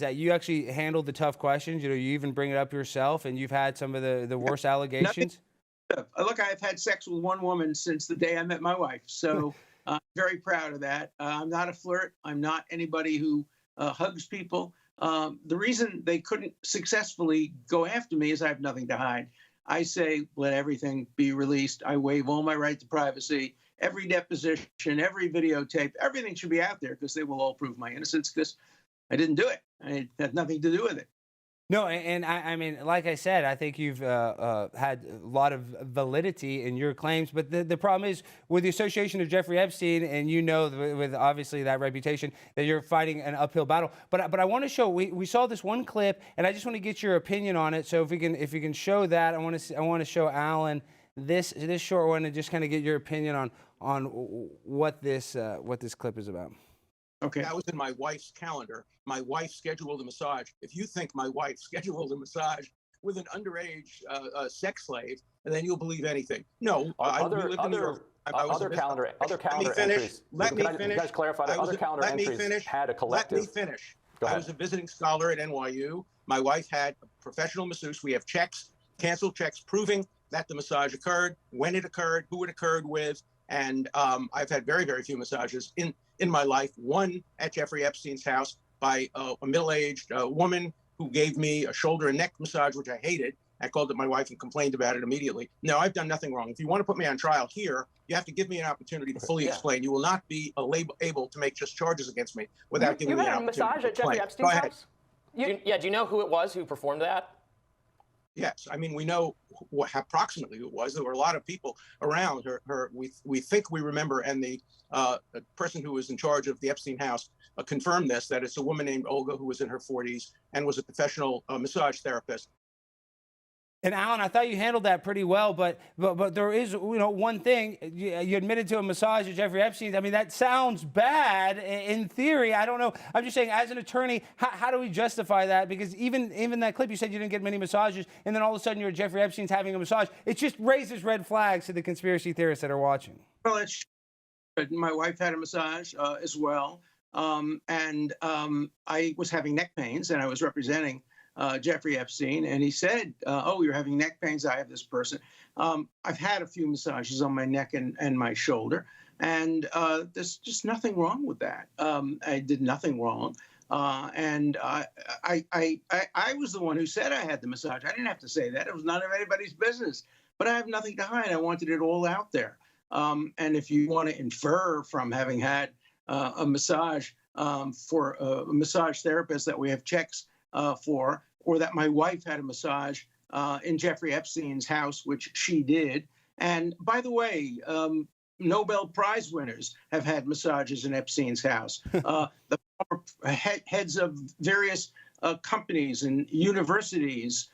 that you actually handled the tough questions. You know, you even bring it up yourself, and you've had some of the worst allegations. Look, I've had sex with one woman since the day I met my wife, so I'm very proud of that. I'm not a flirt. I'm not anybody who hugs people. The reason they couldn't successfully go after me is I have nothing to hide. I say, let everything be released. I waive all my right to privacy. Every deposition, every videotape, everything should be out there because they will all prove my innocence because I didn't do it. I had nothing to do with it. No, and I mean, like I said, I think you've had a lot of validity in your claims, but the problem is with the association of Jeffrey Epstein, and you know, with obviously that reputation, that you're fighting an uphill battle. But I want to show, we saw this one clip, and I just want to get your opinion on it. So if we can show that, I want to show Alan this short one and just kind of get your opinion on what this clip is about. Okay. That was in my wife's calendar. My wife scheduled a massage. If you think my wife scheduled a massage with an underage sex slave, and then you'll believe anything. No, other calendar entries. Let me finish. You guys clarified that other calendar entries had a collective. Let me finish. I was a visiting scholar at NYU. My wife had a professional masseuse. We have checks, canceled checks, proving that the massage occurred, when it occurred, who it occurred with. And I've had very, very few massages in my life. One at Jeffrey Epstein's house by a middle-aged woman who gave me a shoulder and neck massage, which I hated. I called up my wife and complained about it immediately. No, I've done nothing wrong. If you want to put me on trial here, you have to give me an opportunity to fully explain. You will not be able to make just charges against me without giving me an opportunity to massage at Jeffrey Epstein's house? Do you know who it was who performed that? Yes, I mean, we know approximately who it was. There were a lot of people around her. We think we remember, and the person who was in charge of the Epstein house confirmed this, that it's a woman named Olga who was in her 40s and was a professional massage therapist. And Alan, I thought you handled that pretty well, but there is, you know, one thing. You admitted to a massage at Jeffrey Epstein's. I mean, that sounds bad in theory. I don't know. I'm just saying, as an attorney, how do we justify that? Because even that clip, you said you didn't get many massages, and then all of a sudden you're at Jeffrey Epstein's having a massage. It just raises red flags to the conspiracy theorists that are watching. Well, my wife had a massage as well, and I was having neck pains, and I was representing Jeffrey Epstein, and he said, oh, you're having neck pains. I have this person. I've had a few massages on my neck and my shoulder, and there's just nothing wrong with that. I did nothing wrong. And I was the one who said I had the massage. I didn't have to say that. It was none of anybody's business. But I have nothing to hide. I wanted it all out there. And if you want to infer from having had a massage for a massage therapist that we have checks for, or that my wife had a massage in Jeffrey Epstein's house, which she did. And by the way, Nobel Prize winners have had massages in Epstein's house. The heads of various companies and universities,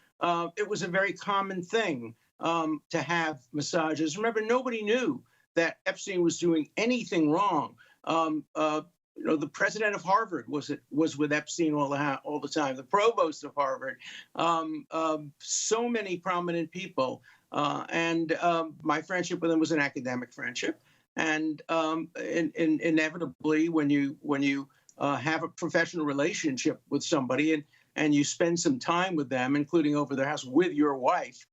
it was a very common thing to have massages. Remember, nobody knew that Epstein was doing anything wrong. You know, the president of Harvard was with Epstein all the time. The provost of Harvard, so many prominent people, and my friendship with him was an academic friendship. And inevitably, when you have a professional relationship with somebody and you spend some time with them, including over their house with your wife,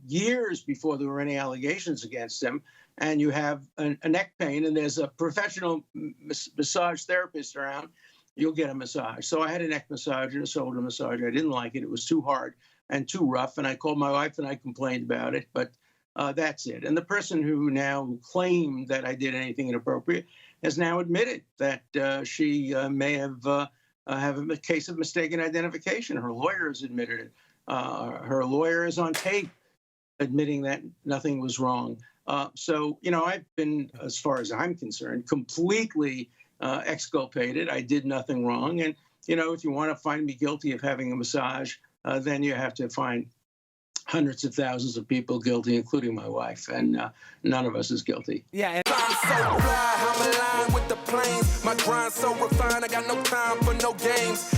years before there were any allegations against him, and you have a neck pain and there's a professional massage therapist around, you'll get a massage. So I had a neck massage and a shoulder massage. I didn't like it. It was too hard and too rough. And I called my wife and I complained about it. But that's it. And the person who now claimed that I did anything inappropriate has now admitted that she may have a case of mistaken identification. Her lawyer has admitted it. Her lawyer is on tape admitting that nothing was wrong. So, you know, I've been, as far as I'm concerned, completely exculpated. I did nothing wrong. And, you know, if you want to find me guilty of having a massage, then you have to find hundreds of thousands of people guilty, including my wife. And none of us is guilty. Yeah. And I'm so fly, I'm aligned with the planes. My grind so refined, I got no time for no games.